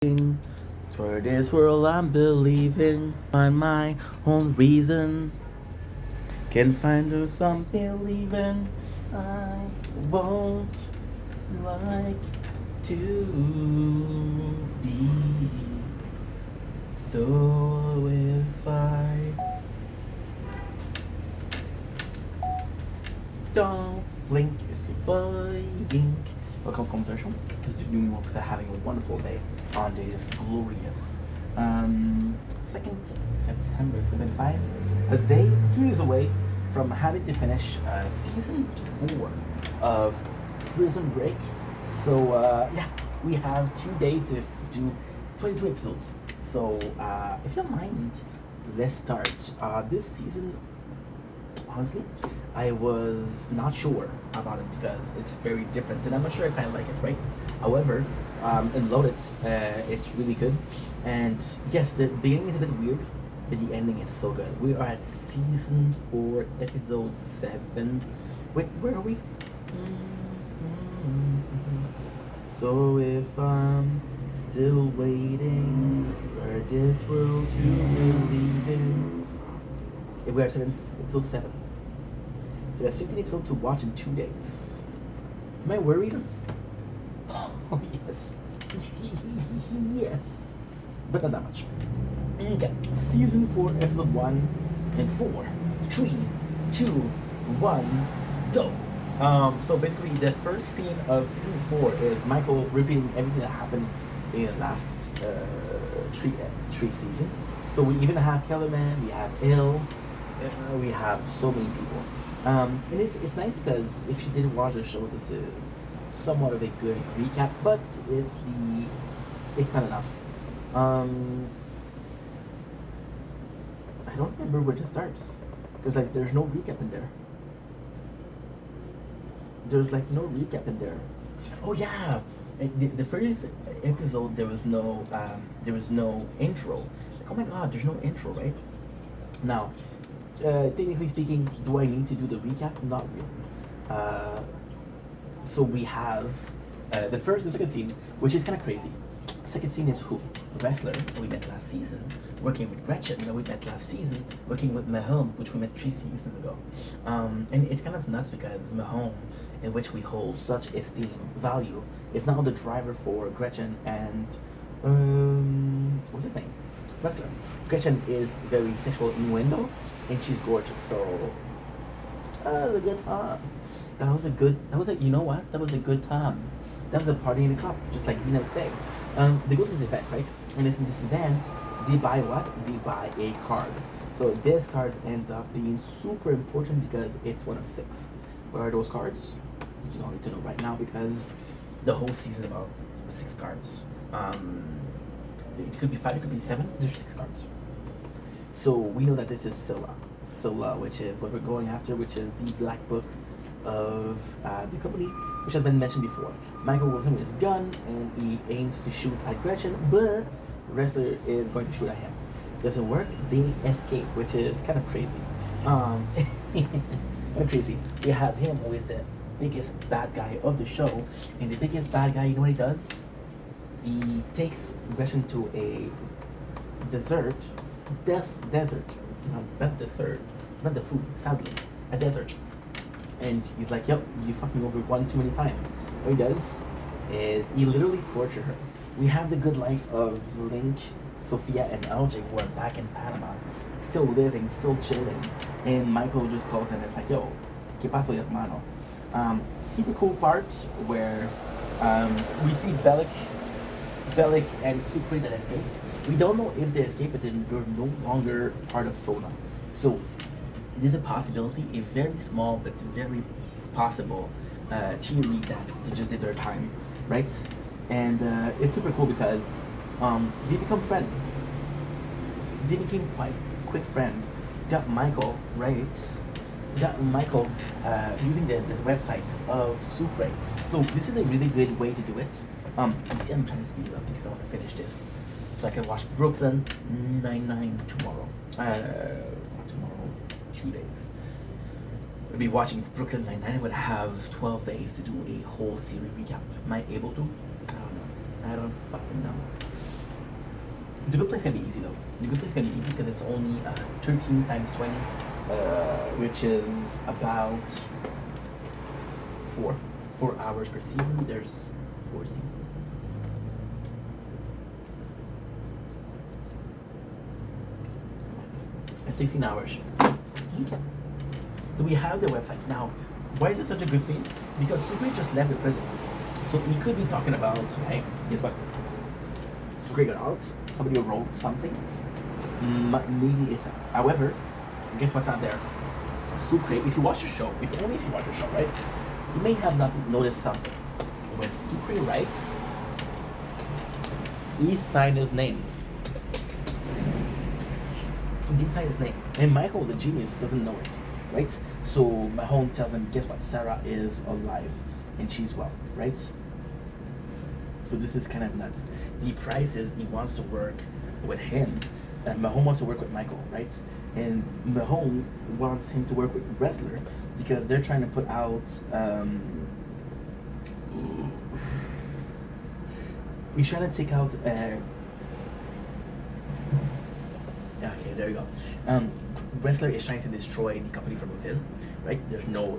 For this world I'm believing, find my own reason. Can find her some believing. I won't like to be. So if I don't blink, it's a blink. Welcome commercial because you're doing well because having a wonderful day on this glorious 2nd September 2025. A day, 2 days away from having to finish season 4 of Prison Break. So yeah, we have 2 days to do 22 episodes. So if you don't mind, let's start. This season, honestly, I was not sure about it because it's very different, and I'm not sure if I like it, right? However, in Loaded, it's really good, and yes, the beginning is a bit weird, but the ending is so good. We are at season 4, episode 7. Wait, where are we? So if I'm still waiting for this world to believe in, if we are episode 7. So there's 15 episodes to watch in 2 days. Am I worried? Oh, yes. Yes. But not that much. Okay. Season 4, episode 1, and 4. 3, 2, 1, go. So basically, the first scene of season 4 is Michael repeating everything that happened in the last three seasons. So we even have Kellerman, we have Il, we have so many people. And it's nice because if you didn't watch the show, this is somewhat of a good recap, but it's not enough. I don't remember where it starts because there's no recap in there. There's no recap in there. Oh yeah, the first episode there was no intro. Like, oh my god, there's no intro, right? Now, technically speaking, do I need to do the recap? Not really. So we have the second scene, which is kind of crazy. Second scene is who? A wrestler we met last season, working with Gretchen, that we met last season, working with Mahone, which we met 3 seasons ago. And it's kind of nuts because Mahone, in which we hold such esteem, value, is now the driver for Gretchen and what's his name? Wrestler. Gretchen is very sexual innuendo, and she's gorgeous. So that was a good time. You know what? That was a good time. That was a party in the club, just like Dina would say. They go to this event, right? And in this event, they buy what? They buy a card. So this card ends up being super important because it's one of 6. What are those cards? You don't need to know right now because the whole season about 6 cards. It could be 5, it could be 7. There's 6 cards. So we know that this is Scylla. Scylla, which is what we're going after, which is the black book of the company, which has been mentioned before. Michael was in with his gun and he aims to shoot at Gretchen, but the wrestler is going to shoot at him. Doesn't work, they escape, which is kind of crazy. Kind of crazy. We have him who is the biggest bad guy of the show, and the biggest bad guy, you know what he does? He takes Gretchen to a desert, not dessert, not the food, sadly, a desert. And he's like, yep, you fucked me over one too many times. What he does is he literally tortures her. We have the good life of Link, Sophia, and LJ who are back in Panama, still living, still chilling. And Michael just calls him and it's like, yo, ¿qué pasó, hermano? Super cool part where we see Bellic and Sucre that escape. We don't know if they escape, but they're no longer part of Sona. So it is a possibility, a very small but very possible theory that they just did their time, right? And it's super cool because they become friends. They became quite quick friends. Got Michael, right? Got Michael using the website of Sucre. So this is a really good way to do it. You see, I'm trying to speed it up because I want to finish this. So I can watch Brooklyn Nine-Nine tomorrow. Not tomorrow, 2 days. We'll be watching Brooklyn Nine-Nine. I would have 12 days to do a whole series recap. Am I able to? I don't know. I don't fucking know. The Good Place can be easy though. The Good Place can be easy because it's only 13 times 20, which is about 4 hours per season. There's 4 seasons. And 16 hours. Okay. So we have the website. Now, why is it such a good thing? Because Sucre just left the prison. So he could be talking about, hey, guess what? Sucre got out. Somebody wrote something. Maybe it's. However, guess what's not there? Sucre, if you watch the show, only if you watch the show, right? You may have not noticed something. When Sucre writes, he signed his names. He didn't sign his name. And Michael, the genius, doesn't know it, right? So Mahone tells him, guess what? Sarah is alive and she's well, right? So this is kind of nuts. The price is he wants to work with him. Mahone wants to work with Michael, right? And Mahone wants him to work with Wrestler because they're trying to put out. He's trying to take out. Yeah, okay, there you go. Wrestler is trying to destroy the company from within, right? There's no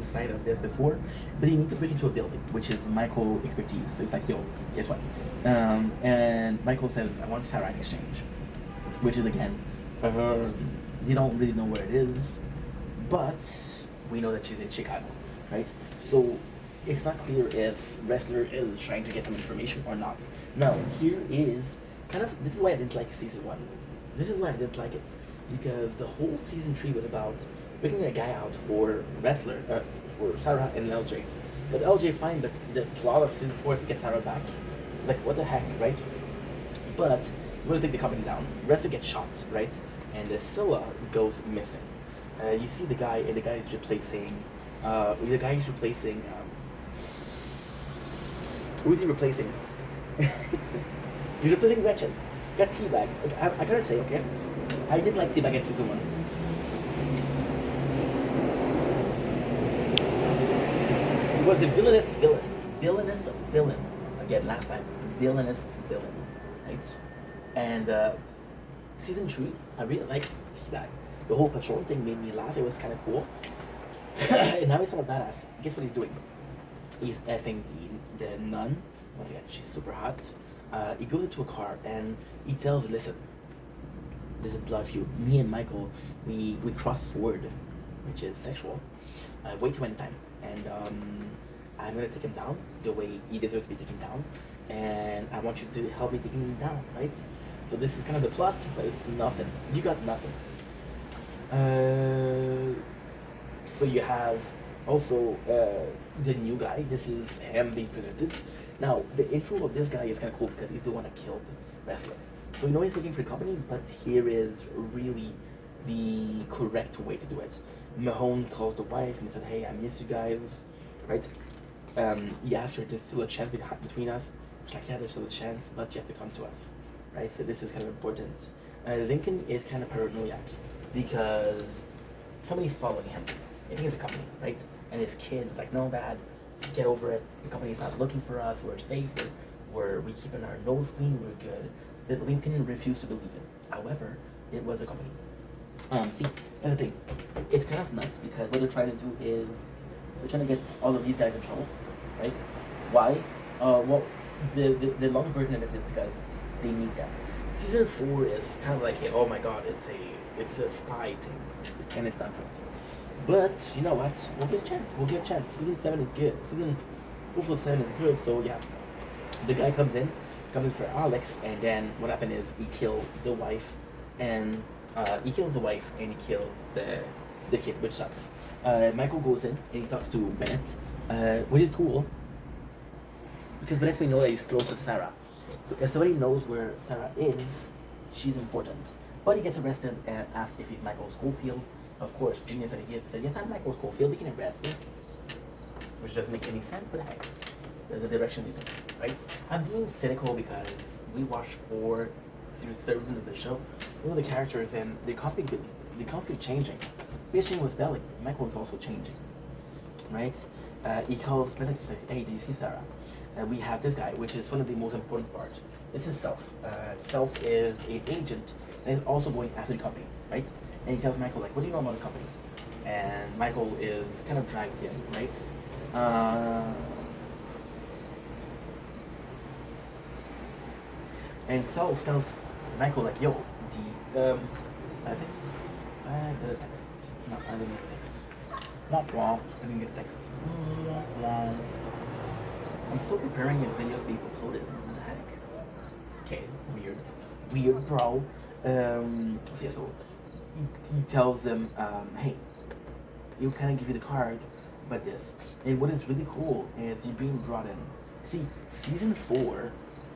sign of this before, but you need to break into a building, which is Michael's expertise. So it's like, yo, guess what? And Michael says, I want Sarah in exchange, which is again, you don't really know where it is, but we know that she's in Chicago, right? So it's not clear if Wrestler is trying to get some information or not. Now, here is this is why I didn't like season 1. This is why I didn't like it, because the whole season 3 was about bringing a guy out for Wrestler, for Sarah and LJ. But LJ finds the plot of season 4 is to get Sarah back. Like, what the heck, right? But we're gonna take the company down. Wrestler gets shot, right? And Scylla goes missing. You see the guy, and the guy is replacing. Who is he replacing? He's replacing Gretchen. Got T-Bag. I gotta say, okay, I did like T-Bag in season 1. He was a villainous villain. Again, last time, villainous villain, right? And season 3, I really liked T-Bag. The whole patrol thing made me laugh. It was kind of cool. And now he's kind of badass. Guess what he's doing? He's effing the nun. Once again, she's super hot. He goes into a car and he tells, listen, there's a blood feud. Me and Michael, we cross sword, which is sexual, way too many times. And I'm going to take him down the way he deserves to be taken down. And I want you to help me taking him down, right? So this is kind of the plot, but it's nothing. You got nothing. So you have also the new guy. This is him being presented. Now, the intro of this guy is kind of cool because he's the one that killed Wrestler. So you know he's looking for companies, but here is really the correct way to do it. Mahone calls the wife and he said, hey, I miss you guys, right? He asked her, there's still a chance between us. She's like, yeah, there's still a chance, but you have to come to us, right? So this is kind of important. Lincoln is kind of paranoid because somebody's following him. I think it's a company, right? And his kid's like, no, Dad, get over it. The company's not looking for us. We're safe. We keeping our nose clean. We're good. That Lincoln refused to believe it. However, it was a company. See, that's the thing. It's kind of nuts because what they're trying to do is they're trying to get all of these guys in trouble, right? Why? Well, the long version of it is because they need them. Season 4 is kind of like, hey, oh my God, it's a spy thing, and it's not good. But you know what? We'll get a chance. Season 7 is good. Season 7 is good. So yeah, the guy comes in for Alex, and then what happened is he killed the wife, and he kills the wife and he kills the kid, which sucks. Michael goes in and he talks to Bennett, which is cool because Bennett, we know that he's close to Sarah. So if somebody knows where Sarah is, she's important. But he gets arrested and asked if he's Michael Schofield. Of course, genius that he is said, yes, I'm Michael Schofield, we can arrest him. Which doesn't make any sense, but hey, there's a direction they took, right? I'm being cynical because we watched 4 seasons of the show. We know the characters and they're constantly changing. Fishing with Belly, Michael is also changing, right? He calls Bennett and says, hey, do you see Sarah? We have this guy, which is one of the most important parts. This is Self. Self is an agent and is also going after the company, right? And he tells Michael, like, what do you know about the company? And Michael is kind of dragged in, right? And Self tells Michael, like, yo, text? I got a text. No, I didn't get a text. Womp womp. I didn't get a text. Womp womp. I'm still preparing a video to be uploaded. What the heck? Okay, weird. Weird, bro. So yeah, so he tells them, hey, he'll kind of give you the card, but this. And what is really cool is you're being brought in. See, season 4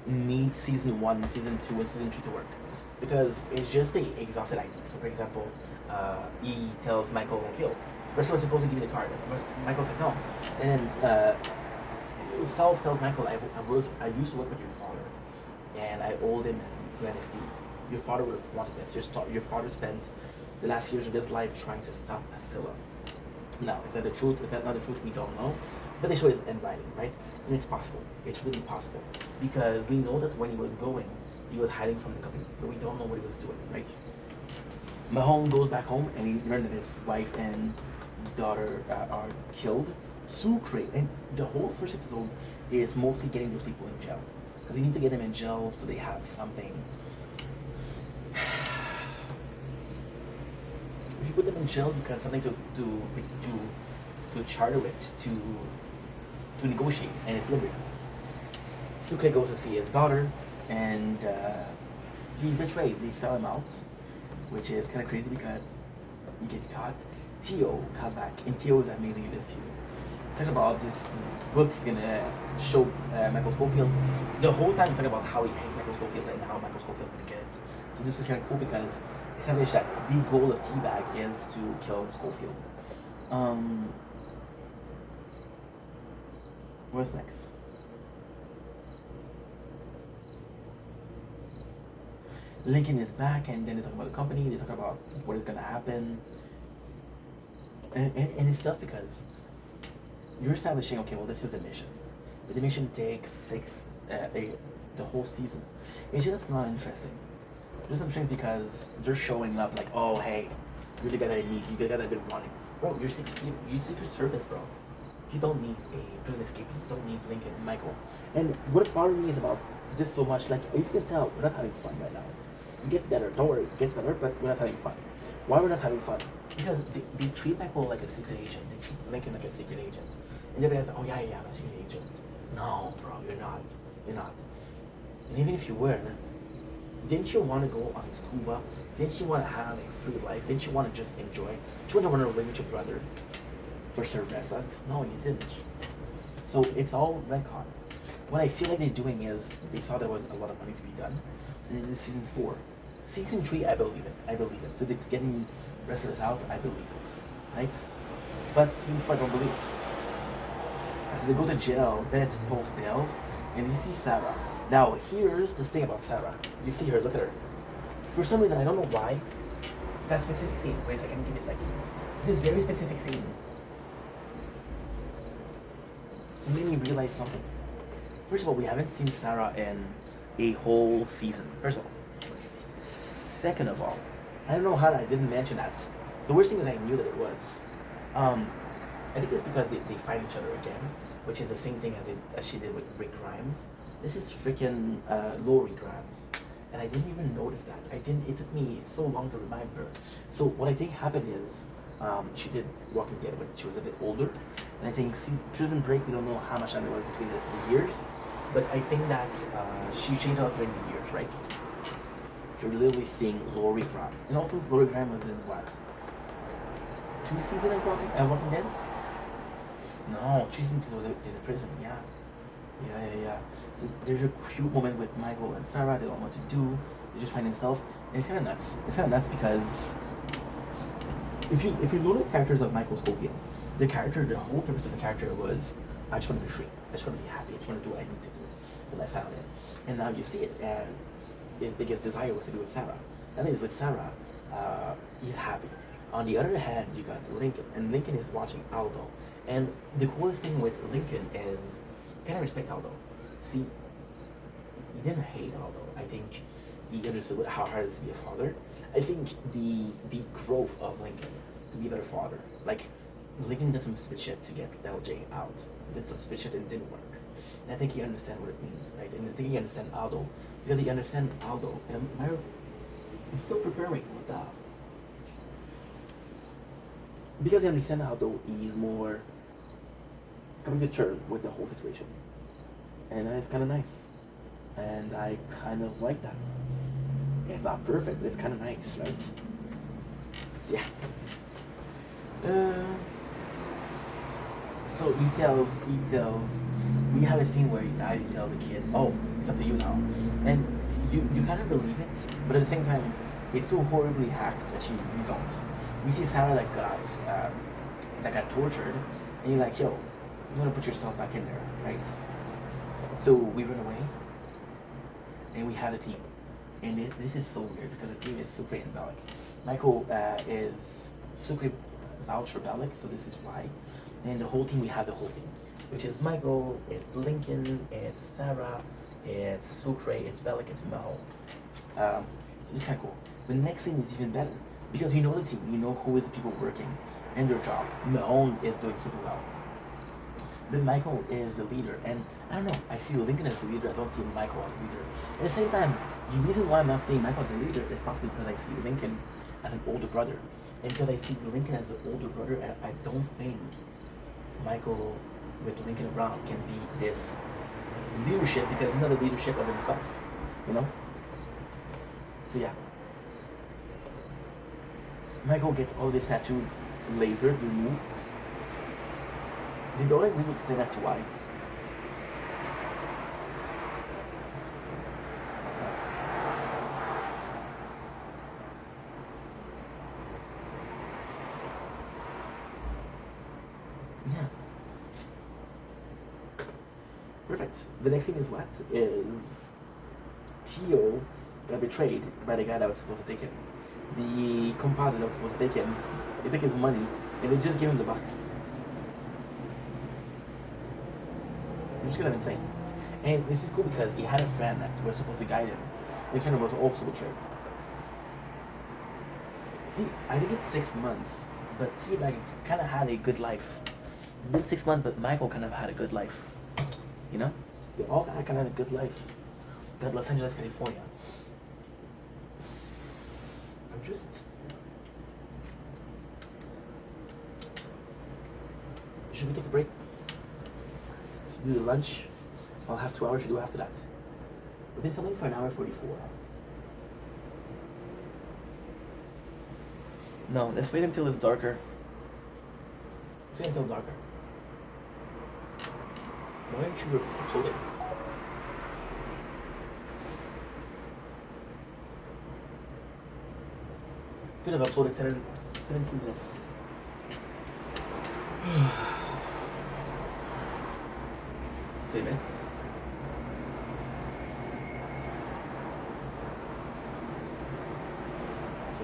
needs season 1, season 2, and season 3 to work. Because it's just a exhausted idea. So for example, he tells Michael, like, yo, Russell was supposed to give you the card. Michael's like, no. And then Self tells Michael, I used to work with your father, and I owed him in grand esteem. Your father would have wanted this. Your father spent the last years of his life trying to stop Scylla. Now, is that the truth? Is that not the truth? We don't know. But they show it in writing, right? And it's possible. It's really possible. Because we know that when he was going, he was hiding from the company, but we don't know what he was doing, right? Mahone goes back home and he learned that his wife and daughter are killed. Sucre, and the whole first episode is mostly getting those people in jail. Because they need to get them in jail so they have something. If you put them in jail, you got something to charter with, to negotiate, and it's liberty. Sucre goes to see his daughter, and he's betrayed. They sell him out, which is kind of crazy because he gets caught. Theo come back, and Theo is amazing in this season. Talking about this book is gonna show Michael Scofield. The whole time talking about how he hates Michael Scofield and how Michael Scofield's gonna get it. So this is kind of cool because established that the goal of T-Bag is to kill Scofield. What's next? Lincoln is back, and then they talk about the company. They talk about what is gonna happen, and it's tough because you're establishing, okay, well, this is a mission. But the mission takes the whole season. It's just not interesting. There's some things because they're showing up like, oh, hey, you're the guy that I need. You're the guy that I've been wanting. Bro, you Secret Service, bro. You don't need a prison escape. You don't need Lincoln and Michael. And what bothers me is about this so much, like, as you can tell, we're not having fun right now. It gets better. Don't worry, it gets better, but we're not having fun. Why we're not having fun? Because they treat Michael like a secret agent. They treat Lincoln like a secret agent. And everybody's like, oh yeah, I'm a secret agent. No, bro, you're not. You're not. And even if you were, didn't you want to go on scuba? Didn't you want to have a free life? Didn't you want to just enjoy? Did you want to run away with your brother for cervezas? No, you didn't. So it's all retcon. What I feel like they're doing is they saw there was a lot of money to be done. And in season 4. Season 3, I believe it. I believe it. So they're getting wrestlers out, I believe it. Right? But season 4, I don't believe it. As they go to jail, Bennett post bails, and you see Sarah. Now, here's the thing about Sarah. You see her, look at her. For some reason, I don't know why, that specific scene, wait a second, give me a second. This very specific scene made me realize something. First of all, we haven't seen Sarah in a whole season. First of all. Second of all, I don't know how I didn't mention that. The worst thing is I knew that it was. I think it's because they fight each other again, which is the same thing as she did with Rick Grimes. This is freaking Lori Grimes, and I didn't even notice that. It took me so long to remind her. So what I think happened is she did Walking Dead when she was a bit older, and I think Prison Break, we don't know how much time there was between the years, but I think that she changed a lot during the years, right? You're literally seeing Lori Grimes, and also Lori Grimes was in what? 2 seasons of Walking Dead? No, 2 seasons because they were in prison, yeah. So there's a cute moment with Michael and Sarah. They don't know what to do. They just find themselves, and it's kind of nuts. It's kind of nuts because if you know the characters of Michael Scofield, the whole purpose of the character was, I just want to be free. I just want to be happy. I just want to do what I need to do. And I found it. And now you see it, and his biggest desire was to be with Sarah. And he's with Sarah, he's happy. On the other hand, you got Lincoln, and Lincoln is watching Aldo. And the coolest thing with Lincoln is, you kind of respect Aldo. See, he didn't hate Aldo. I think he understood how hard it is to be a father. I think the growth of Lincoln to be a better father. Like Lincoln did some stupid shit to get LJ out. Did some stupid shit and it didn't work. And I think he understand what it means, right? And I think he understand Aldo because he understand Aldo. And I'm still preparing. What the? Because he understand Aldo, he's more coming to terms with the whole situation, and it's kind of nice, and I kind of like that. It's not perfect, but it's kind of nice, right? So, yeah. So he tells, we have a scene where he died. He tells the kid, "Oh, it's up to you now," and you kind of believe it, but at the same time, it's so horribly hacked that you don't. We see Sarah that got tortured, and you're like, "Yo, you want to put yourself back in there, right?" So we run away, and we have a team, and this is so weird because the team is Sucre and Bellic. Michael is Sucre vouch for Bellic, so this is why. And the whole team, we have the whole team, which is Michael, it's Lincoln, it's Sarah, it's Sucre, it's Bellic, it's Mahone. So it's kind of cool. The next scene is even better because you know the team, you know who is the people working and their job. Mahone is doing super well. But Michael is the leader, and I don't know, I see Lincoln as the leader, I don't see Michael as the leader. At the same time, the reason why I'm not seeing Michael as the leader is possibly because I see Lincoln as an older brother. And because I see Lincoln as an older brother, and I don't think Michael with Lincoln around can be this leadership because he's not the leadership of himself, you know? So yeah. Michael gets all this tattoo laser removed. They don't really explain as to why. Yeah. Perfect. The next thing is what? Is Theo got betrayed by the guy that was supposed to take him. The compadre that was supposed to take him, they took his money and they just gave him the box. It's just kind of insane. And this is cool because he had a friend that was supposed to guide him. His friend was also betrayed. See, I think it's 6 months, but Teabag kind of had a good life. It's been 6 months, but Michael kind of had a good life. You know? They all kind of had a good life. Got Los Angeles, California. I'm just... Should we take a break? Do the lunch. I'll have 2 hours to do after that. We've been filming for an hour 44. No, let's wait until it's darker. Let's wait until darker. Why aren't you uploading? Could have uploaded 17 minutes. 3 minutes.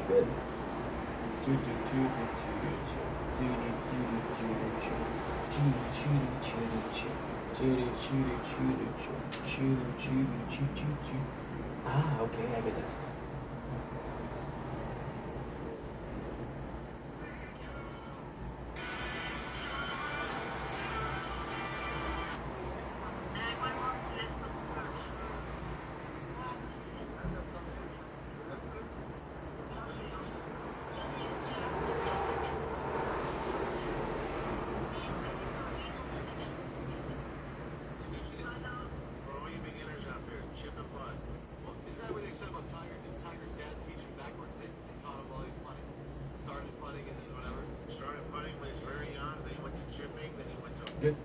Okay, good. Ah, okay, I get this. Good.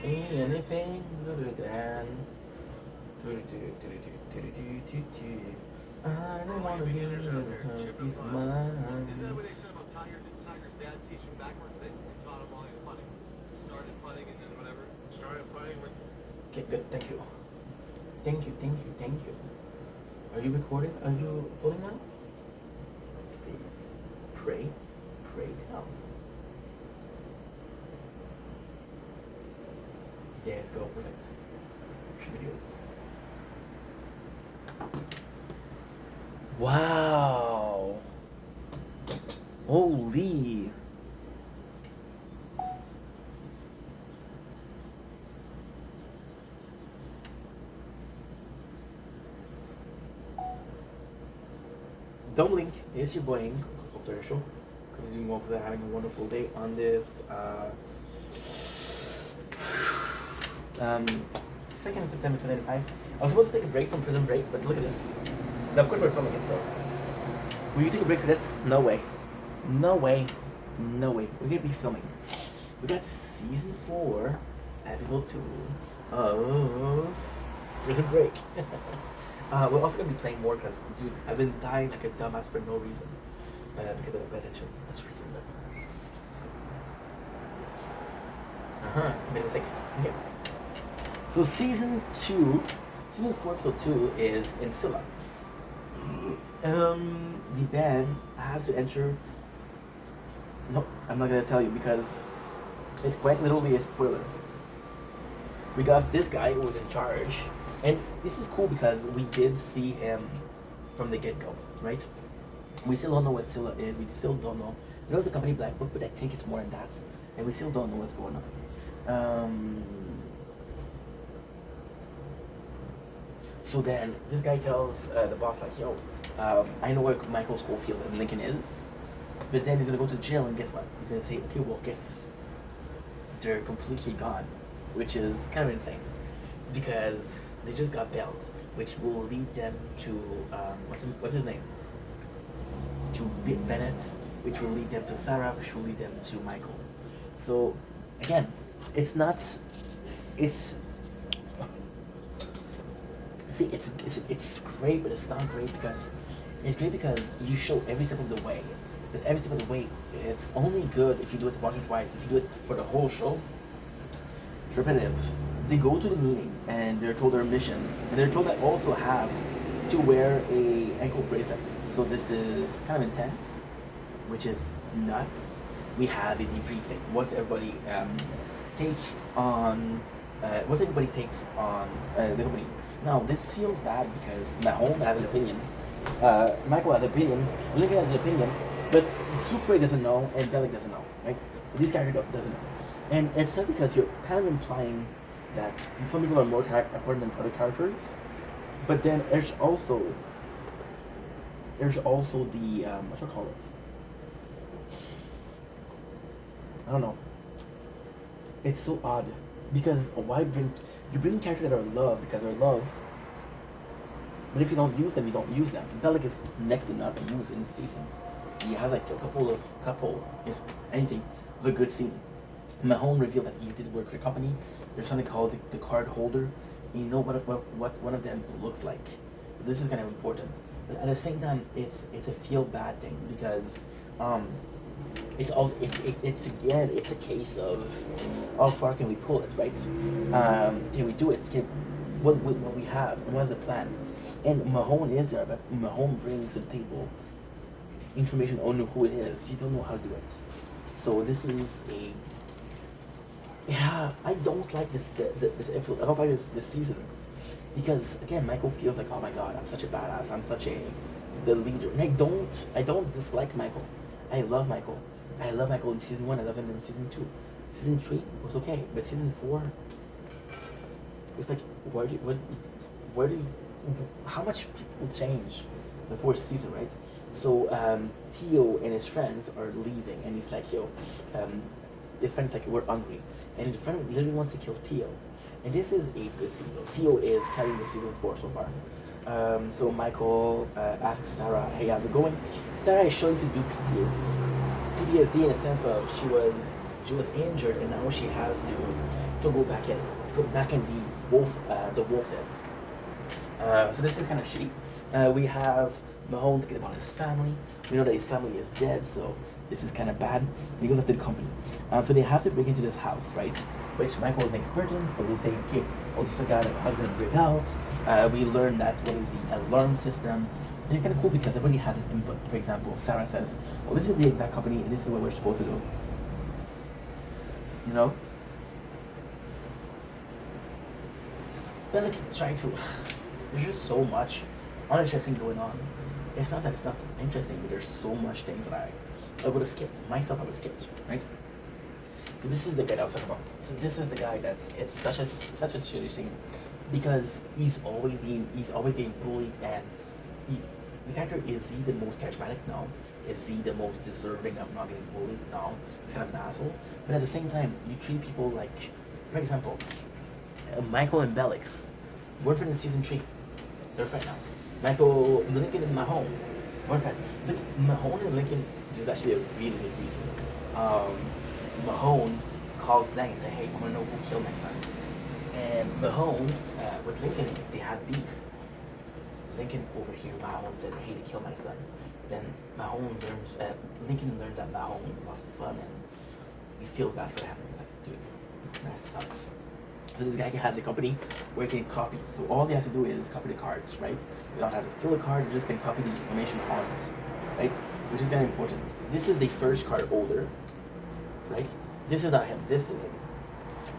Anything other than I don't wanna be another piece of mind. Isn't that what they said about Tiger's dad teaching backwards? They taught him while he was putting. Started putting and then whatever. Started putting with. Okay, good. Thank you. Thank you. Thank you. Thank you. Are you recording? Are you uploading now? Please pray. Pray tell. Yes, go. Perfect. Videos. Wow. Holy. Don't blink. It's your boy Ink, Culture Show. Because you're doing well for having a wonderful day on this 2nd of September 2005. I was supposed to take a break from Prison Break, but look at this. Now, of course, we're filming it, so. Will you take a break for this? No way. No way. No way. We're gonna be filming. We got season 4, episode 2 of Prison Break. We're also gonna be playing more because, dude, I've been dying like a dumbass for no reason. Because I don't pay attention. That's the reason. Made a mistake. Okay. So season 4, episode 2 is in Scylla. The band has to enter. Nope, I'm not gonna tell you because it's quite literally a spoiler. We got this guy who was in charge, and this is cool because we did see him from the get-go, right? We still don't know what Scylla is. We still don't know. We know it's a company Black Book, but I think it's more than that, and we still don't know what's going on. So then this guy tells the boss like, yo, I know where Michael Schofield and Lincoln is, but then he's gonna go to jail and guess what? He's gonna say, okay, well, guess they're completely gone, which is kind of insane because they just got bailed, which will lead them to what's his name? To Bennett, which will lead them to Sarah, which will lead them to Michael. So again, it's great, but it's not great because it's great because you show every step of the way. But every step of the way, it's only good if you do it once or twice. If you do it for the whole show, it's repetitive. They go to the meeting and they're told their mission, and they're told they also have to wear a ankle bracelet. So this is kind of intense, which is nuts. We have a debriefing. What's everybody takes on the company? Now this feels bad because Mahone has an opinion, Michael has an opinion, Lincoln has an opinion, but Sucre doesn't know and Bellic doesn't know, right? So these characters doesn't know, and it's sad because you're kind of implying that some people are more important than other characters, but then there's also the what should I call it? I don't know. It's so odd because why you bring characters that are loved because they're loved, but if you don't use them, you don't use them. Bellic is next to not used in this season. He has like a couple, if anything, of a good scene. Mahone revealed that he did work for a company. There's something called the card holder. And you know what one of them looks like. This is kind of important. But at the same time, it's a feel bad thing because it's a case of how far can we pull it, right? Can we do it? What we have and what's the plan? And Mahone is there, but Mahone brings to the table information on who it is. You don't know how to do it. So this is I don't like this episode. I don't like this season because again, Michael feels like, oh my god, I'm such a badass. I'm such a the leader, and I don't dislike Michael. I love Michael. I love Michael in season one. I love him in season two. Season three was okay, but season four, it's like, where do you, how much people change the fourth season, right? So Theo and his friends are leaving, and he's like, yo, his friend's like, we're hungry, and his friend literally wants to kill Theo, and this is a good scene. Theo is carrying the season four so far. So Michael asks Sarah, hey, how's it going? Sarah is showing to do PTSD in a sense of she was injured and now she has to go back in the wolf den. So this is kind of shitty. We have Mahone thinking about his family. We know that his family is dead, so this is kind of bad. He goes after the company. So they have to break into this house, right? Which Michael is an expert in, so they say, okay, well, this is a guy that how to break out. We learn that what is the alarm system. And it's kind of cool because everybody has an input. For example, Sarah says, well, this is the exact company and this is what we're supposed to do. You know? But like trying to, there's just so much uninteresting going on. It's not that it's not interesting, but there's so much things that I would have skipped. Myself, I would have skipped, right? So this is the guy that I was talking about. So this is the guy it's such a shitty thing because he's always getting bullied, and the character, is he the most charismatic? No. Is he the most deserving of not getting bullied? No. He's kind of an asshole. But at the same time, you treat people like, for example, Michael and Bellix were friends in season 3. They're friends now. Michael, Lincoln, and Mahone were friends. But Mahone and Lincoln, there's actually a really good reason. Mahone calls Lang and says, hey, I want to know who killed my son. And Mahone, with Lincoln, they had beef. Lincoln overheard Mahone said, hey, to kill my son. Then Lincoln learns that Mahone lost his son, and he feels bad for him. He's like, dude, that sucks. So this guy has a company where he can copy. So all he has to do is copy the cards, right? You don't have to steal a card, you just can copy the information on it, right? Which is very important. This is the first card holder, right? This is not him, this is him.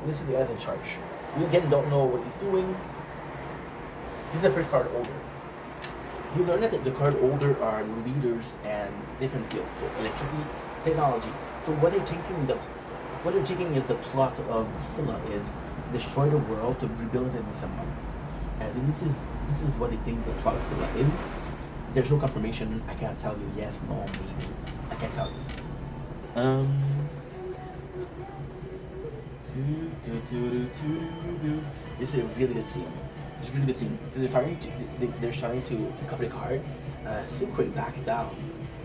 This is the guy in charge. We again don't know what he's doing. This is the first card holder. You learn that the card holder are leaders and different fields, so electricity, technology. So what they're taking is the plot of Scylla is destroy the world to rebuild it with someone. As this is what they think the plot of Scylla is. There's no confirmation. I can't tell you yes, no, maybe. I can't tell you. This is a really good scene. It's a really good scene. So they're starting to cover the card. Sucre backs down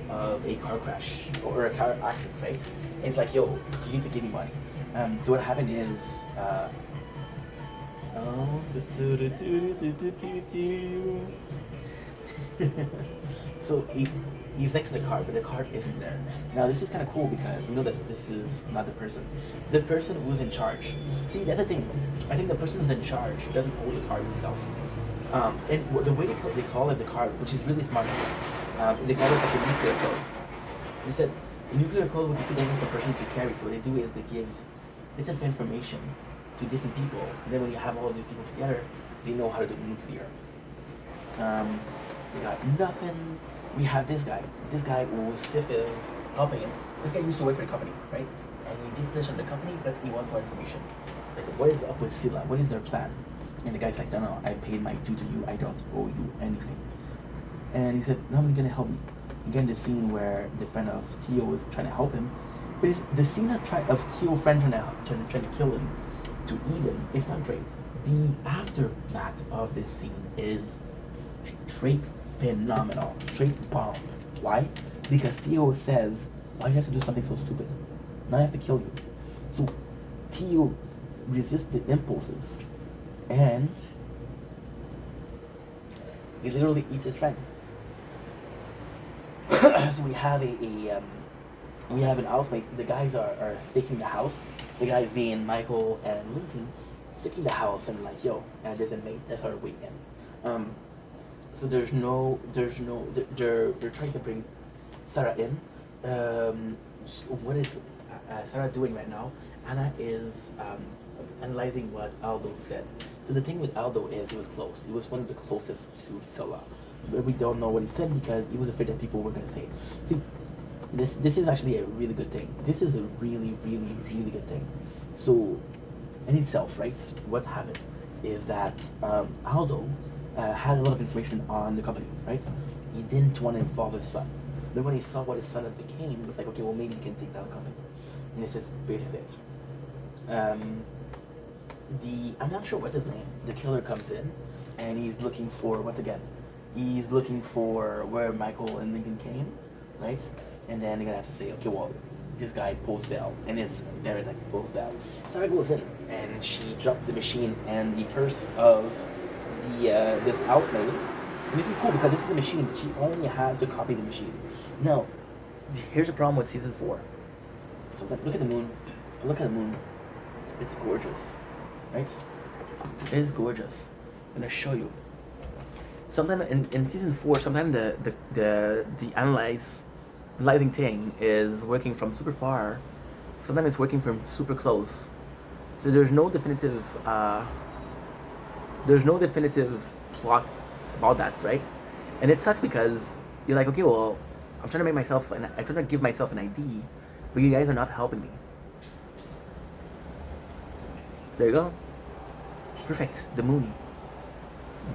of a car crash or a car accident, right? And it's like, yo, you need to give me money. So what happened is, so he's next to the card, but the card isn't there. Now this is kind of cool because we know that this is not the person. The person who's in charge. See, that's the thing. I think the person who's in charge doesn't hold the card himself. And the way they call it the card, which is really smart, they call it like a nuclear code. They said the nuclear code would be too dangerous for a person to carry, so what they do is they give bits of information to different people, and then when you have all these people together, they know how to do nuclear. They got nothing. We have this guy who Sif is helping him. This guy used to work for the company, right? And he gets this from the company, but he wants more information. Like, what is up with Scylla? What is their plan? And the guy's like, no, I paid my due to you. I don't owe you anything. And he said, nobody's gonna help me. Again, the scene where the friend of Theo is trying to help him, but it's the scene of Theo's friend trying to kill him, to eat him. It's not great. The aftermath of this scene is straight phenomenal, straight bomb. Why? Because Theo says, why do you have to do something so stupid? Now I have to kill you. So Theo resists the impulses, and he literally eats his friend. So we have we have an housemate. The guys are staking the house. The guys being Michael and Lincoln, staking the house and like, yo, and there's a mate that's our weekend. So they're trying to bring Sarah in. What is Sarah doing right now? Anna is analyzing what Aldo said. So the thing with Aldo is he was close. He was one of the closest to Scylla. But we don't know what he said because he was afraid that people were gonna say it. See, this is actually a really good thing. This is a really, really, really good thing. So in itself, right, what happened is that Aldo had a lot of information on the company, right? He didn't want to involve his son. Then when he saw what his son had became, he was like, okay, well maybe he can take down the company. And this is basically it. I'm not sure what's his name. The killer comes in, and he's looking for, once again, he's looking for where Michael and Lincoln came, right? And then they're gonna have to say, okay, well, this guy posed Bell, and it's very like posed Bell. Sarah goes in, and she drops the machine and the purse of the housemaid. And this is cool because this is the machine. She only has to copy the machine. Now, here's the problem with season 4. So look at the moon. Look at the moon. It's gorgeous, right? It is gorgeous. I'm gonna show you. Sometimes in season 4, sometimes the analyzing thing is working from super far. Sometimes it's working from super close. So there's no definitive plot about that, right? And it sucks because you're like, okay, well, I'm trying to give myself an ID, but you guys are not helping me. There you go. Perfect. The moon.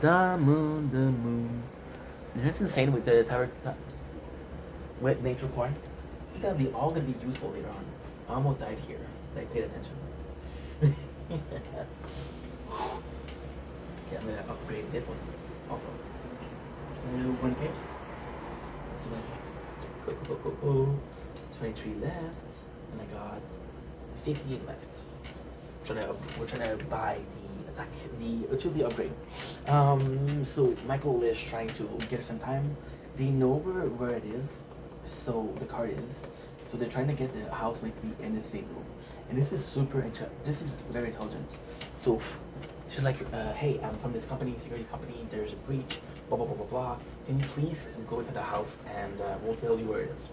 The moon, the moon. It's insane with the tower. With nature choir. It's all gonna be useful later on. I almost died here. Like, paid attention. Okay, I'm gonna upgrade this one also. 1K. That's 1K. Go. 23 left. And I got 15 left. We're trying to buy the upgrade. So Michael is trying to get some time. They know where it is, so the card is. So they're trying to get the housemate to be in the same room. And this is this is very intelligent. So she's like, hey, I'm from this company, security company, there's a breach, blah blah blah blah blah. Can you please go into the house and we'll tell you where it is.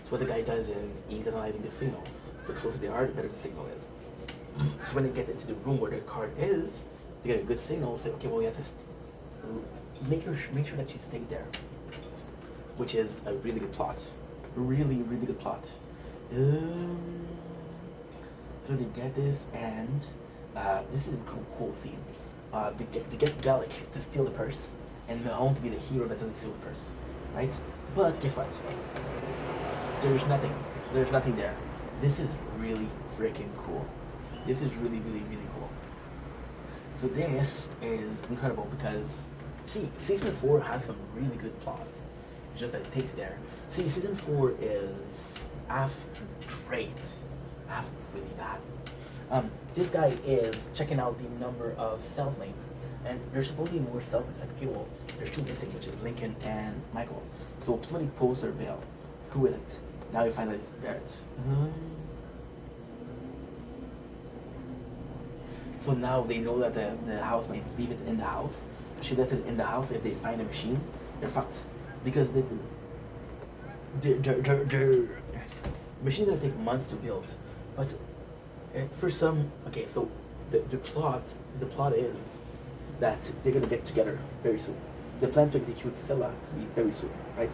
So what the guy does is he's analyzing the signal. The closer they are, the better the signal is. So when they get into the room where the card is, they get a good signal. Say, okay, well, you have to make sure that she stays there, which is a really good plot, really good plot. So they get this, and this is a cool scene. They get Bellic to steal the purse, and Mahone to be the hero that doesn't steal the purse, right? But guess what? There's nothing there. This is really freaking cool. This is really cool. So this is incredible because, see, season 4 has some really good plot. It's just that it takes there. See, season 4 is half great, half really bad. This guy is checking out the number of cellmates, and there's supposed to be more cellmates. Like, okay, well, there's 2 missing, which is Lincoln and Michael. So somebody posed their bail. Who is it? Now you find that it's Barrett. So now they know that the housemaid leave it in the house. She left it in the house. If they find a machine, they're fucked. Because the machine gonna take months to build. But for some, okay, so the plot is that they're gonna get together very soon. They plan to execute Scylla very soon, right?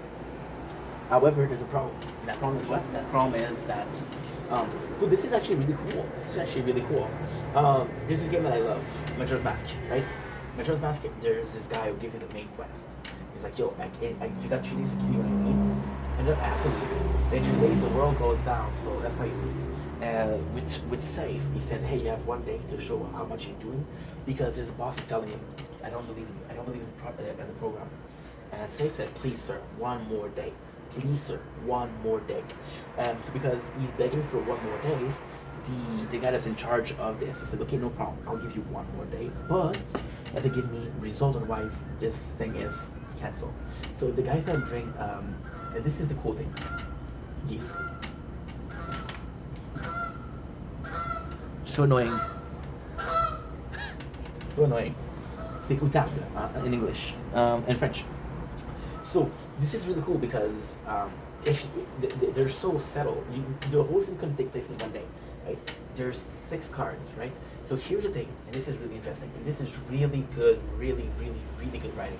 However, there's a problem. And that problem is what? That problem is that, so this is actually really cool. There's this game that I love, Majora's Mask, right? Majora's Mask, there's this guy who gives you the main quest. He's like, yo, you got 3 days to give you what I need. And then after leave. In 3 days, the world goes down, so that's why you leave. With Safe, he said, hey, you have 1 day to show how much you're doing, because his boss is telling him, I don't believe in you. I don't believe in the program. And Safe said, please, sir, 1 more day. Please, sir, 1 more day. So because he's begging for 1 more day, the guy that's in charge of this, he said, okay, no problem, I'll give you 1 more day, but you have to give me result, otherwise this thing is cancelled. So the guy's gonna bring, and this is the cool thing, geese. So annoying. So annoying. C'est écoutable in English, and French. So this is really cool because they're so settled. The whole thing couldn't take place in 1 day. right? There's 6 cards, right? So here's the thing, and this is really interesting, and this is really good, really, really, really good writing.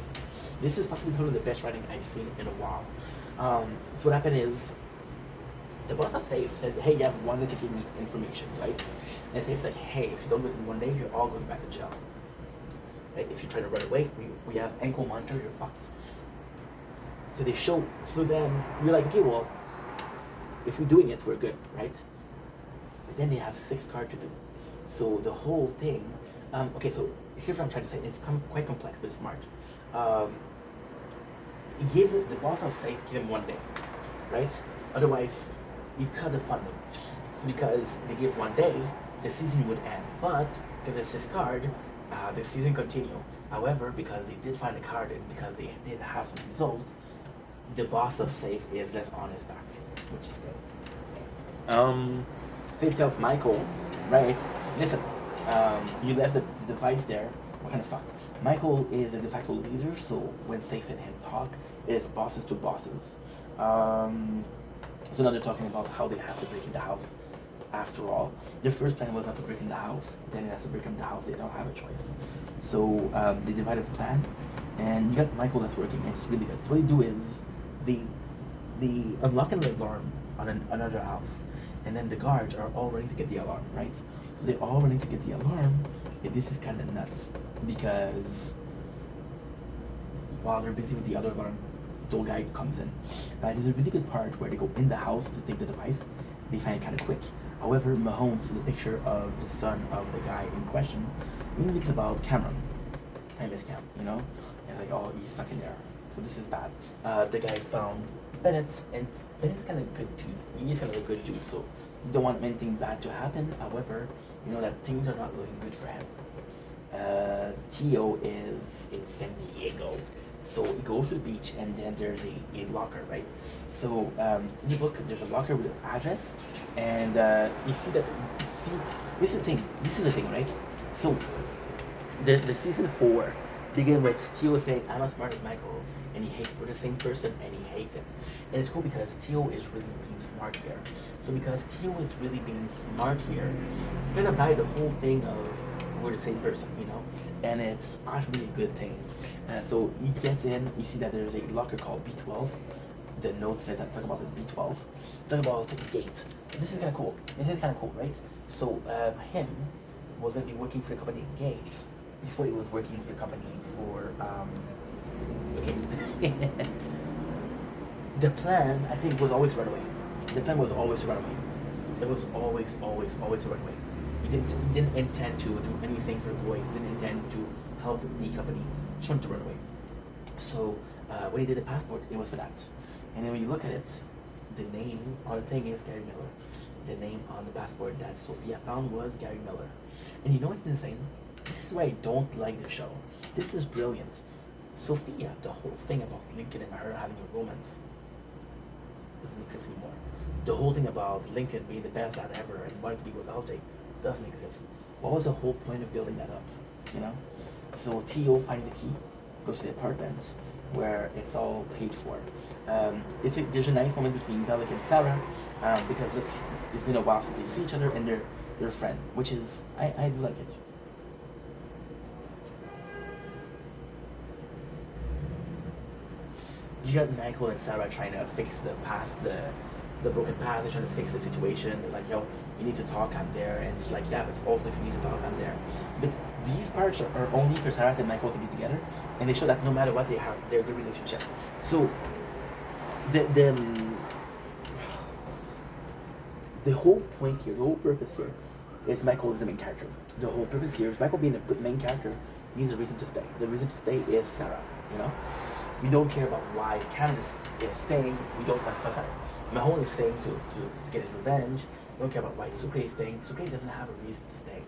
This is possibly some of the best writing I've seen in a while. So what happened is, the boss of Safe said, hey, you have 1 day to give me information, right? And Safe's like, hey, if you don't do it in 1 day, you're all going back to jail. Right? If you try to run away, we have ankle monitor, you're fucked. So then we're like, okay, well, if we're doing it, we're good, right? But then they have 6 cards to do. So the whole thing, okay, so here's what I'm trying to say. It's quite complex, but it's smart. The boss of Safe, give him 1 day, right? Otherwise, you cut the funding. So because they give 1 day, the season would end. But because it's this card, the season continue. However, because they did find a card and because they did have some results, the boss of Safe is less on his back, which is good. Safe tells Michael, right? Listen, you left the device there. We're kind of fucked. Michael is a de facto leader, so when Safe and him talk, it's bosses to bosses. So now they're talking about how they have to break in the house. After all, their first plan was not to break in the house. Then it has to break in the house. They don't have a choice. So they divided the plan, and you got Michael that's working. It's really good. So what they do is they unlock an alarm on another house, and then the guards are all ready to get the alarm, right? So they're all ready to get the alarm, and this is kind of nuts because while they're busy with the other alarm, the guy comes in. There's a really good part where they go in the house to take the device. They find it kind of quick. However, Mahone sees the picture of the son of the guy in question. He thinks about Cameron. I miss Cam, you know? And like, oh, he's stuck in there. So this is bad. The guy found Bennett, and Bennett's kind of good dude. He's kind of a good dude, so you don't want anything bad to happen. However, you know that things are not looking good for him. Theo is in San Diego. So he goes to the beach, and then there's a locker, right? So in the book, there's a locker with an address, and you see that. This is the thing, right? So the season 4 begin with Theo saying, "I'm as smart as Michael," and he hates. We're the same person, and he hates it. And it's cool because Theo is really being smart here. So because Theo is really being smart here, you're gonna buy the whole thing of we're the same person, you know? And it's actually a good thing. So he gets in, you see that there's a locker called B12. The notes that talk about the B12. Talk about the gate. This is kind of cool. Right? So him was going to be working for the company Gate before he was working for the company for, okay. The plan, I think, was always to run away. The plan was always to run away. It was always to run away. He didn't intend to do anything for the boys. He didn't intend to help the company. Just wanted to run away. So when he did the passport, it was for that. And then when you look at it, the name on the thing is Gary Miller. The name on the passport that Sophia found was Gary Miller. And you know what's insane? This is why I don't like the show. This is brilliant. Sophia, the whole thing about Lincoln and her having a romance doesn't exist anymore. The whole thing about Lincoln being the best dad ever and wanting to be with LJ doesn't exist. What was the whole point of building that up? You know? So Theo finds the key, goes to the apartment where it's all paid for. There's a nice moment between Bellic and Sarah because look, it's been a while since they see each other and they're a friend, which is I do like it. You got Michael and Sarah trying to fix the broken past. They're trying to fix the situation. They're like, yo, you need to talk, I'm there. And it's like, yeah, but also if you need to talk, I'm there. But these parts are only for Sarah and Michael to be together, and they show that no matter what they have, they're a good relationship. So the whole point here, the whole purpose here, is Michael is the main character. The whole purpose here is Michael being a good main character needs a reason to stay. The reason to stay is Sarah, you know? We don't care about why Cameron is staying. We don't want Sarah. Mahone is staying to get his revenge. We don't care about why Sucre is staying. Sucre doesn't have a reason to stay.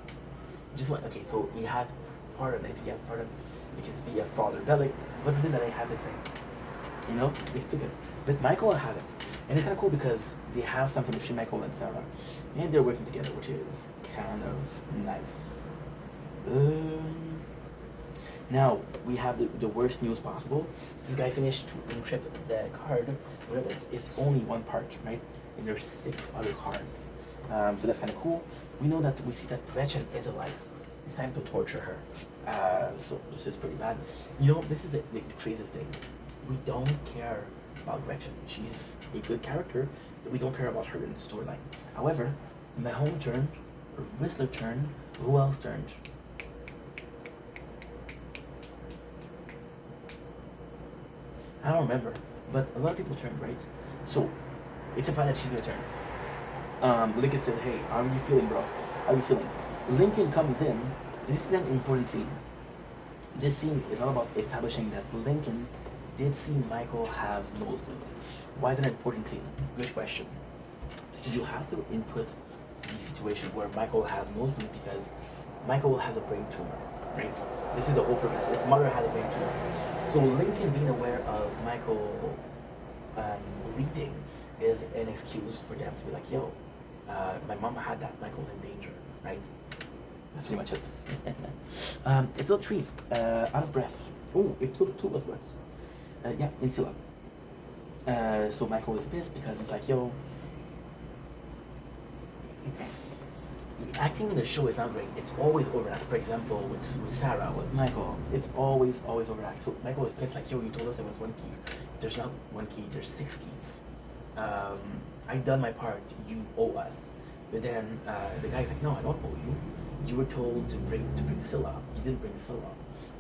Just like, okay, so you have part of it. If you have part of it, you can be a father. But like, what is it that I have to say? You know, it's stupid. But Michael has it. And it's kind of cool because they have some connection, Michael and Sarah. And they're working together, which is kind of nice. Now, we have the worst news possible. This guy finished to encrypt the card. Whatever, it's only one part, right? And there's 6 other cards. So that's kind of cool. We see that Gretchen is alive. It's time to torture her. So this is pretty bad. This is the craziest thing. We don't care about Gretchen. She's a good character, but we don't care about her in the storyline. However, Mahone turned, Whistler turned, who else turned? I don't remember, but a lot of people turned, right? So it's implied that she's gonna turn. Lincoln said, "Hey, how are you feeling, bro? How are you feeling?" Lincoln comes in. This is an important scene. This scene is all about establishing that Lincoln did see Michael have nosebleed. Why is it an important scene? Good question. You have to input the situation where Michael has nosebleed because Michael has a brain tumor, right? This is the whole purpose. His mother had a brain tumor. So Lincoln being aware of Michael bleeding is an excuse for them to be like, yo, my mom had that, Michael's in danger, right? That's pretty much it. Episode 3, out of breath. Oh, episode 2 was what? Yeah, in Scylla. So Michael is pissed because it's like, yo, acting in the show is not great. It's always overact. For example, with Sarah, with Michael, it's always overact. So Michael is pissed like, yo, you told us there was one key. There's not one key, there's 6 keys. I done my part, you owe us. But then the guy's like, no, I don't owe you. You were told to bring Scylla. You didn't bring Scylla.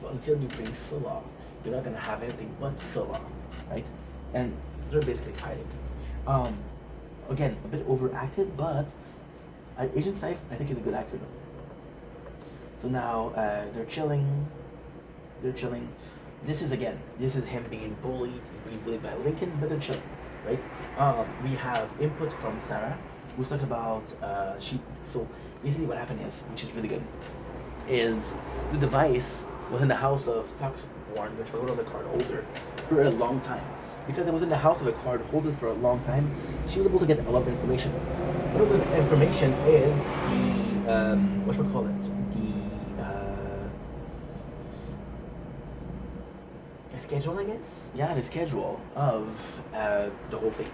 So until you bring Scylla, you're not gonna have anything but Scylla, right? And they're basically fighting. Again, a bit overacted, but Agent Seif, I think, is a good actor though. So now they're chilling. This is him being bullied. He's being bullied by Lincoln, but they're chilling, right? We have input from Sarah, who's talking about So basically, what happened is, which is really good, is the device was in the house of Toxborn, which was one of the card holder, for a long time. Because it was in the house of a card holder for a long time, she was able to get a lot of information. One of the information is the schedule, I guess. Yeah, the schedule of the whole thing,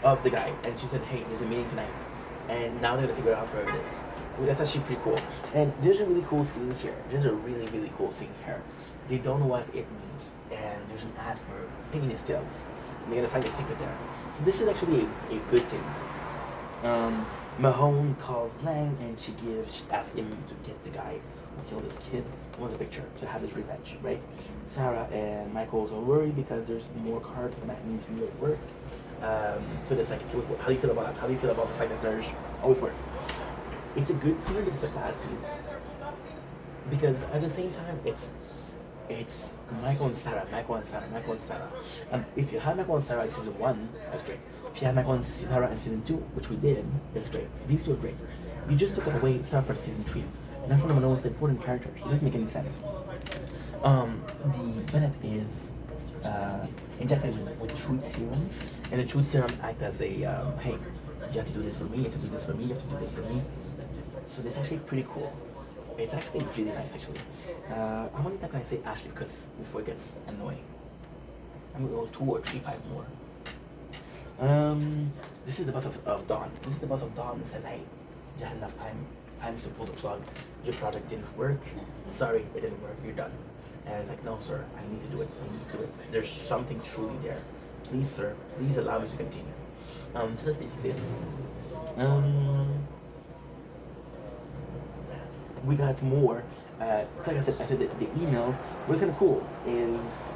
of the guy. And she said, "Hey, there's a meeting tonight, and now they're gonna figure out where it is." So that's actually pretty cool. And there's a really cool scene here. There's a really, really cool scene here. They don't know what it means, and there's an ad for Picking Skills. And they're gonna find a secret there. So this is actually a good thing. Mahone calls Lang, and she asks him to get the guy who killed his kid, wants a picture to have his revenge, right? Sarah and Michael are worried because there's more cards, and that means real work. So there's like, how do you feel about that? How do you feel about the fact that there's always work? It's a good scene, but it's a bad scene. Because at the same time, it's Michael and Sarah. If you had Michael and Sarah in season 1, that's great. If you had Michael and Sarah in season 2, which we did, that's great. These two are great. You just took away Sarah for season 3. And that's one of the most important characters. It doesn't make any sense. The Bennett is injected with truth serum, and the truth serum acts as a hey, you have to do this for me, you have to do this for me, you have to do this for me. So that's actually pretty cool. It's actually really nice, actually. How many times can I say Ashley before it gets annoying? I'm gonna go 2 or 3, 5 more. This is the boss of Dawn. This is the boss of Dawn that says, hey, you had enough time to pull the plug. Your project didn't work. Sorry, it didn't work. You're done. And it's like, no, sir, I need to do it. There's something truly there. Please, sir, please allow me to continue. So that's basically it. We got more. So like I said the email. What's kind of cool is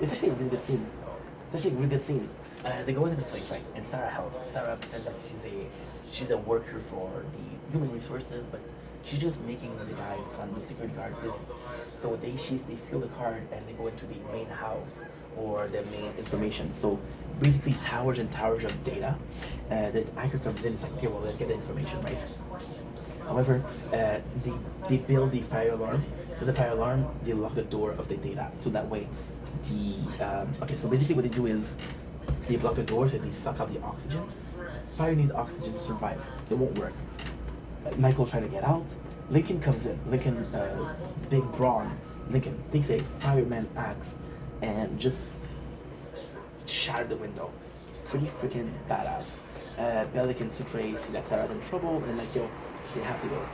it's actually a really good scene. They go into the place, right? And Sarah helps. Sarah pretends like she's a worker for the human resources, but she's just making the guy from the security guard busy. So they steal the card and they go into the main house or the main information. So basically towers and towers of data. The hacker comes in, it's like, okay, well, let's get the information, right? However, they build the fire alarm. With the fire alarm, they lock the door of the data. So that way, so basically what they do is they block the door so they suck out the oxygen. Fire needs oxygen to survive. It won't work. Michael's trying to get out. Lincoln comes in. Lincoln, big brawn. Lincoln takes a fireman axe and just shatter the window. pretty freaking badass. Bellic and Sutre see that Sarah's in trouble and like yo, they have to go.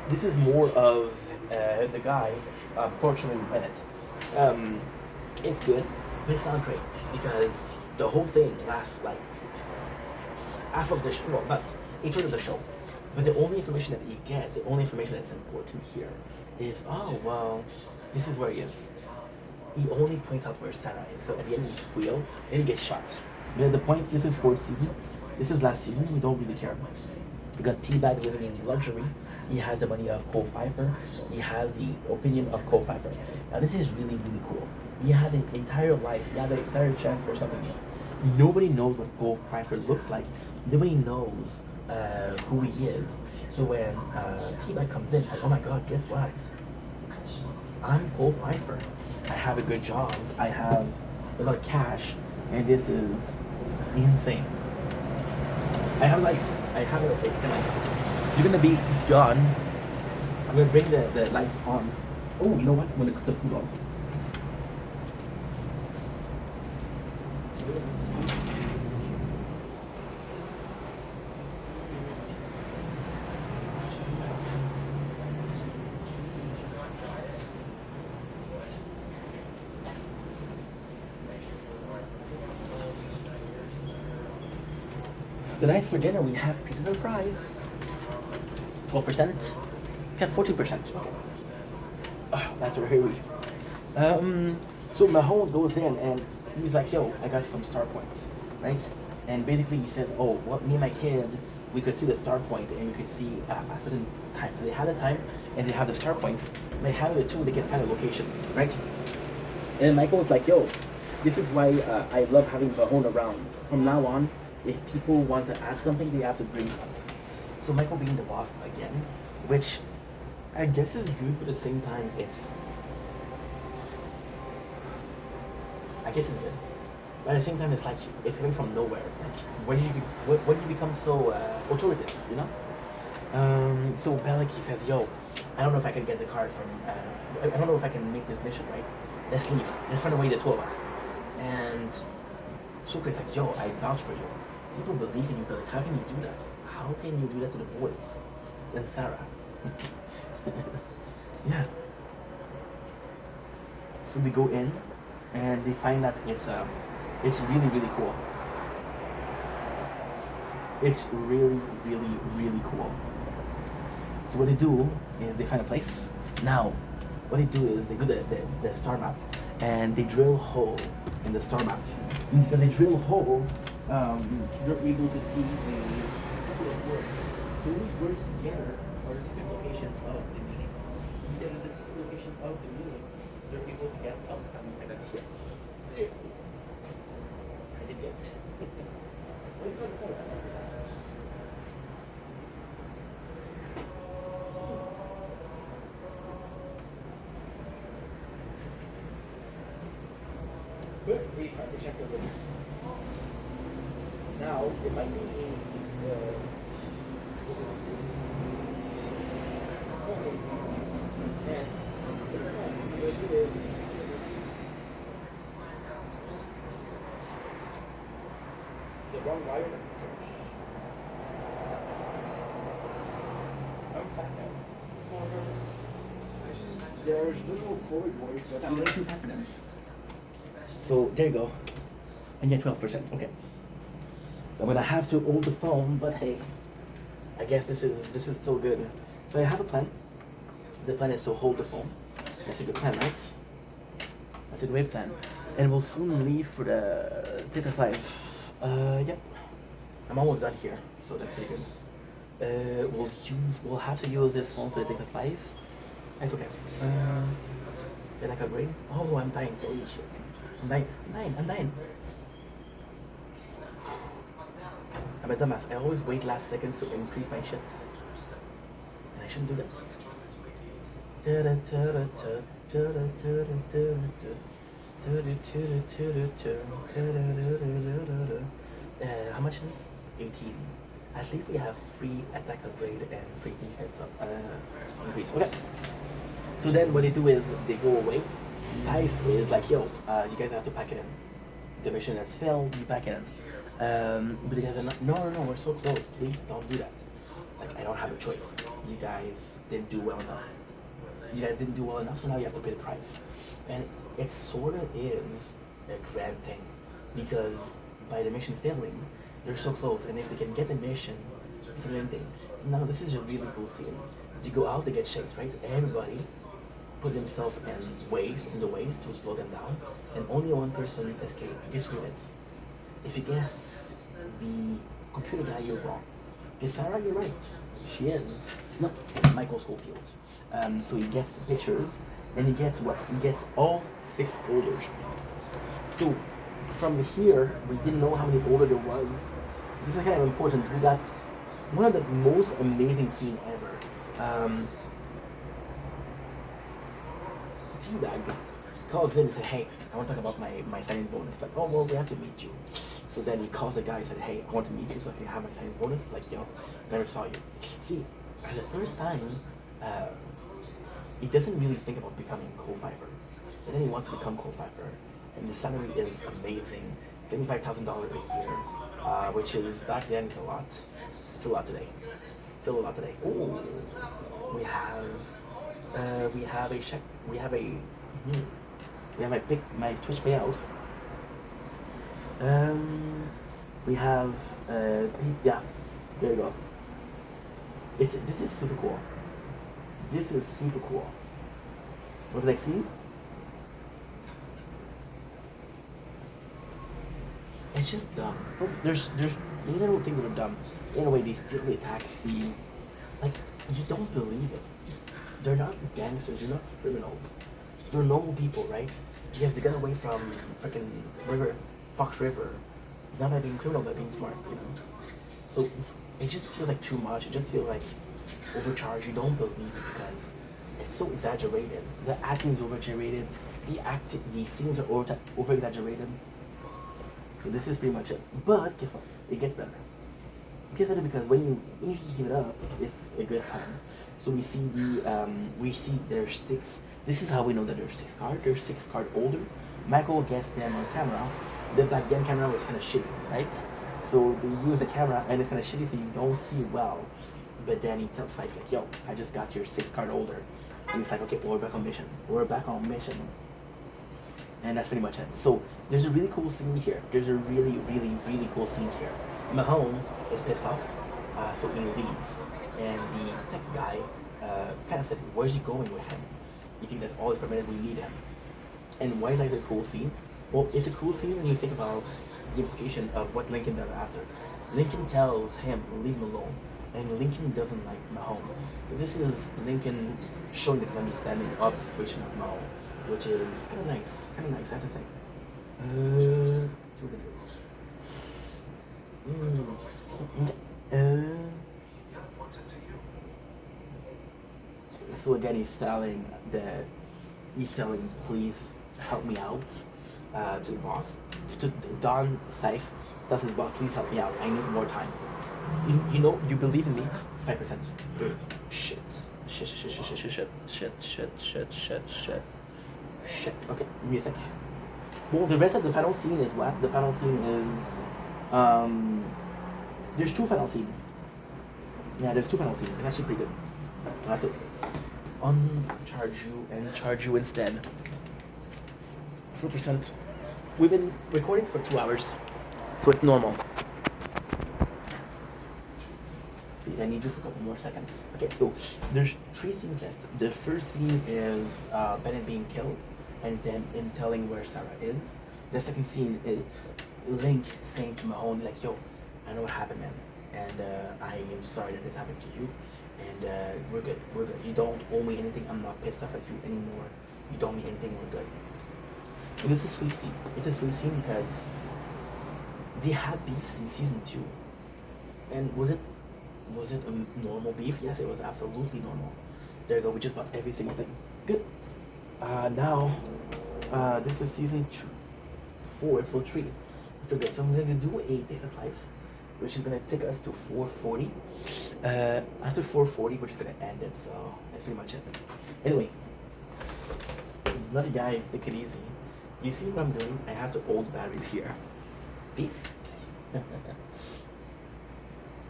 This is more of the guy, Portugal Bennett. It's good, but it's not great because the whole thing lasts like half of the show, well, not a third of the show. But the only information that he gets, the only information that's important here is, oh, well, this is where he is. He only points out where Sarah is. So at the end of the squeal, and he gets shot. But at the point, this is fourth season. This is last season. We don't really care. We got Teabag living in luxury. He has the money of Cole Pfeiffer. He has the opinion of Cole Pfeiffer. Now this is really, really cool. He has an entire life. He has an entire chance for something new. Nobody knows what Cole Pfeiffer looks like. Nobody knows who he is. So when Teabag comes in, it's like, oh my god, guess what? I'm Cole Pfeiffer. I have a good job. I have a lot of cash, and this is insane. I have life. I have a basic life. You're gonna be gone. I'm gonna bring the lights on. Oh, you know what? I'm gonna cook the food also. Tonight for dinner we have pizza and fries. 12%. We have 14%. That's where here we. So Mahone goes in and he's like, yo, I got some star points, right? And basically he says, oh, well, me and my kid, we could see the star point and we could see at certain time. So they have the time and they have the star points. And they have the two, they can find a location, right? And Michael was like, yo, this is why I love having Mahone around. From now on, if people want to ask something, they have to bring something. So Michael being the boss again, which I guess is good, but at the same time, I guess it's good. But at the same time, it's like, it's coming from nowhere. Like, when did you become so authoritative, you know? So Bellic, he says, yo, I don't know if I can get the card from, I don't know if I can make this mission, right? Let's leave. Let's run away, the two of us. And Sucre's like, yo, I vouch for you. People believe in you, but like, how can you do that? How can you do that to the boys? And Sarah. Yeah. So they go in, and they find that it's really, really cool. It's really, really, really cool. So what they do is they find a place. Now, what they do is they do the star map, and they drill a hole in the star map. And because they drill a hole, you're able to see a couple of words. Those words together are the secret location of the meaning. Because it's the secret location of the meaning, they're able to get up. And that's here. There. I did it. What is it for? Good. 85% of it. Now, it might be the wrong wire. I'm fat, guys. There's little corridors, but I'm way too fat for them. So there you go. And get 12%. Okay. So I'm gonna have to hold the phone, but hey, I guess this is still good. So I have a plan. The plan is to hold the phone. That's a good plan, right? That's a great plan. And we'll soon leave for the Data Live. Yep. I'm almost done here, so that's pretty good. We'll have to use this phone for the Data Live. It's okay. Feel like a brain? Oh, I'm dying. Holy shit. I'm dying. I'm a dumbass. I always wait last seconds to increase my shit. And I shouldn't do that. How much is this? 18. At least we have free attack upgrade and free defense increase. Okay. So then what they do is they go away. Scythe is like, yo, you guys have to pack it in. The mission has failed, you pack it in. But the guys are not, no, we're so close. Please don't do that. Like, I don't have a choice. You guys didn't do well enough. You guys didn't do well enough, so now you have to pay the price. And it sort of is a grand thing because by the mission failing, they're so close, and if they can get the mission, they can do anything. So now this is a really cool scene. To go out, they get chased, right? Everybody put themselves in the ways to slow them down, and only one person escaped. Guess who it is? If you guess the computer guy, you're wrong. Is Sarah, you're right. She is. No, it's Michael Schofield. So he gets the pictures, and he gets what? He gets all 6 odors. So from here, we didn't know how many odor there was. This is kind of important. We got one of the most amazing scenes ever. T-Bag calls in and says, hey, I want to talk about my signing bonus. Like, oh, well, we have to meet you. So then he calls the guy and said, hey, I want to meet you so I can have my signing bonus. It's like, yo, never saw you. See, for the first time, he doesn't really think about becoming co-fifer. And then he wants to become co-fifer. And the salary is amazing. $75,000 a year, which is, back then, is a lot. Still a lot today. Still a lot today. Ooh, we have a check. We have my Twitch payout. We have yeah, there you go. This is super cool. This is super cool. What's the next scene? It's just dumb. So there's little things that are dumb. In a way, they steal the attack scene. Like, you don't believe it. They're not gangsters, they're not criminals. They're normal people, right? Yes, they got away from freaking Fox River. Not by being criminal, but being smart, you know? So, it just feels like too much. It just feels like overcharged. You don't believe it because it's so exaggerated. The acting is over-exaggerated. The scenes are over-exaggerated. So this is pretty much it. But guess what? It gets better. It gets better because when you just give it up, it's a good time. So we see there's 6. This is how we know that there's 6 cards. There's 6 card older. Michael gets them on camera. The back then camera was kind of shitty, right? So they use the camera and it's kind of shitty, so you don't see well. But then he tells Syph like, "Yo, I just got your 6 card older," and he's like, "Okay, we're back on mission. We're back on mission." And that's pretty much it. So there's a really cool scene here. There's a really, really, really cool scene here. Mahone is pissed off, so he leaves. And the tech guy kind of said, where's he going with him? You think that all is permitted, we need him. And why is that a cool scene? Well, it's a cool scene when you think about the implication of what Lincoln does after. Lincoln tells him, leave him alone. And Lincoln doesn't like Mahone. This is Lincoln showing his understanding of the situation of Mahone, which is kind of nice, I have to say. Two videos. So again, he's telling, please help me out to the boss. To Don Syph tells his boss, please help me out. I need more time. You know, you believe in me? 5%. Shit. Okay, give me a sec. Well, the rest of the final scene is what? The final scene is there's 2 final scenes. Yeah, there's 2 final scenes. It's actually pretty good. I have to uncharge you and charge you instead. 4%. We've been recording for 2 hours, so it's normal. I need just a couple more seconds. Okay, so there's 3 scenes left. The first scene is Bennett being killed and then him telling where Sarah is. The second scene is Link saying to Mahone, like, yo, I know what happened, man, and I am sorry that this happened to you, and we're good. You don't owe me anything. I'm not pissed off at you anymore. You don't owe me anything. We're good. And it's a sweet scene. It's a sweet scene because they had beefs in season 2, and was it a normal beef? Yes, it was absolutely normal. There you go. We just bought every single thing. Good. Now, this is season 4, episode 3. Good. So I'm gonna do a Days of Life, which is gonna take us to 440. After 440, we're just gonna end it. So that's pretty much it. Anyway, love you guys. Take it easy. You see what I'm doing? I have to hold batteries here. Peace.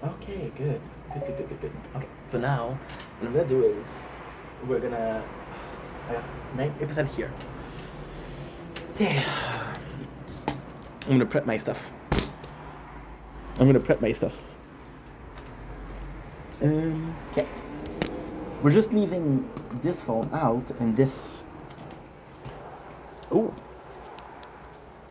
Okay, good. Good. Okay, so now what I'm gonna do is I have 90% here. Yeah. I'm gonna prep my stuff. Okay. We're just leaving this phone out and this. Oh,